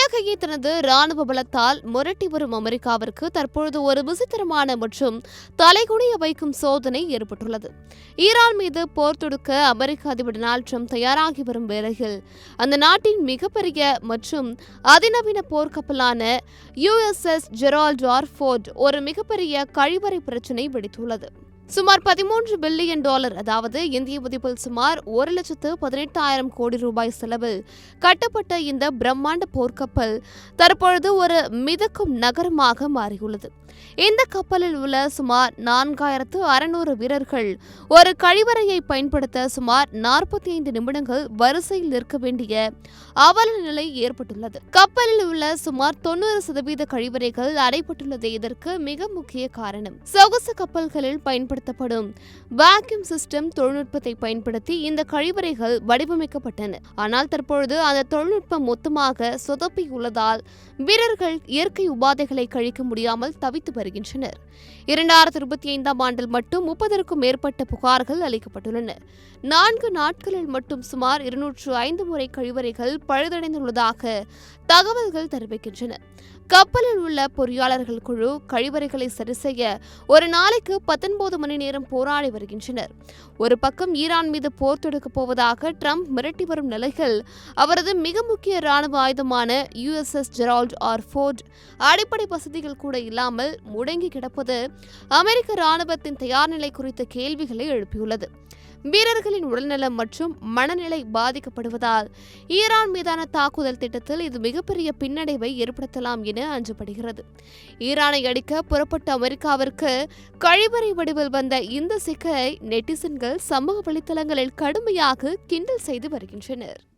உலகையே தனது ராணுவ பலத்தால் முரட்டி வரும் அமெரிக்காவிற்கு தற்பொழுது ஒரு விசித்திரமான மற்றும் தலைகுனிய வைக்கும் சோதனை ஏற்பட்டுள்ளது. ஈரான் மீது போர் தொடுக்க அமெரிக்க அதிபர் டொனால்ட் ட்ரம்ப் தயாராகி வரும் வேளையில் அந்த நாட்டின் மிகப்பெரிய மற்றும் அதிநவீன போர்க்கப்பலான USS ஜெரால்ட் ஆர் ஃபோர்ட் ஒரு மிகப்பெரிய கழிவறை பிரச்சினை வெடித்துள்ளது. சுமார் $13 பில்லியன், அதாவது இந்திய மதிப்பில் சுமார் 1,18,000 கோடி ரூபாய் செலவில் கட்டப்பட்ட இந்த பிரம்மாண்ட போர்க்கப்பல் தற்பொழுது ஒரு மிதக்கும் நகரமாக மாறியுள்ளது. இந்த கப்பலில் உள்ள சுமார் 4,600 வீரர்கள் ஒரு கழிவறையை பயன்படுத்த சுமார் 45 நிமிடங்கள் வரிசையில் நிற்க வேண்டிய அவல நிலை ஏற்பட்டுள்ளது. கப்பலில் உள்ள சுமார் 90% கழிவறைகள் அடைபட்டுள்ளதே இதற்கு மிக முக்கிய காரணம். சொகுசு கப்பல்களில் பயன்படுத்தப்படும் வாக்யூம் சிஸ்டம் தொழில்நுட்பத்தை பயன்படுத்தி இந்த கழிவறைகள் வடிவமைக்கப்பட்டன. ஆனால் தற்பொழுது அந்த தொழில்நுட்பம் மொத்தமாக சொதப்பியுள்ளதால் வீரர்கள் இயற்கை உபாதைகளை கழிக்க முடியாமல் தவித்து வருகின்றனர். 2025 ஆண்டில் மட்டும் 30க்கும் மேற்பட்ட புகார்கள் அளிக்கப்பட்டுள்ளன. 4 நாட்களில் மட்டும் சுமார் 205 முறை கழிவறைகள் பழுதடைந்துள்ளதாக தகவல்கள் தெரிவிக்கின்றன. கப்பலில் உள்ள பொறியாளர்கள் குழு கழிவறைகளை சரி செய்ய ஒரு நாளைக்கு 19 மணி நேரம் போராடி வருகின்றனர். ஒரு பக்கம் ஈரான் மீது போர் தொடுக்கப் போவதாக ட்ரம்ப் மிரட்டி வரும் நிலையில் அவரது மிக முக்கிய ராணுவ ஆயுதமான USS ஜெரால்ட் ஆர் ஃபோர்ட் அடிப்படை வசதிகள் கூட இல்லாமல் முடங்கி கிடப்பது அமெரிக்க ராணுவத்தின் தயார்நிலை குறித்த கேள்விகளை எழுப்பியுள்ளது. வீரர்களின் உடல்நலம் மற்றும் மனநிலை பாதிக்கப்படுவதால் ஈரான் மீதான தாக்குதல் திட்டத்தில் இது மிகப்பெரிய பின்னடைவை ஏற்படுத்தலாம் என அஞ்சப்படுகிறது. ஈரானை அடிக்க புறப்பட்ட அமெரிக்காவிற்கு கழிவறை வடிவில் வந்த இந்த சிக்கலை நெட்டிசன்கள் சமூக வலைதளங்களில் கடுமையாக கிண்டல் செய்து வருகின்றனர்.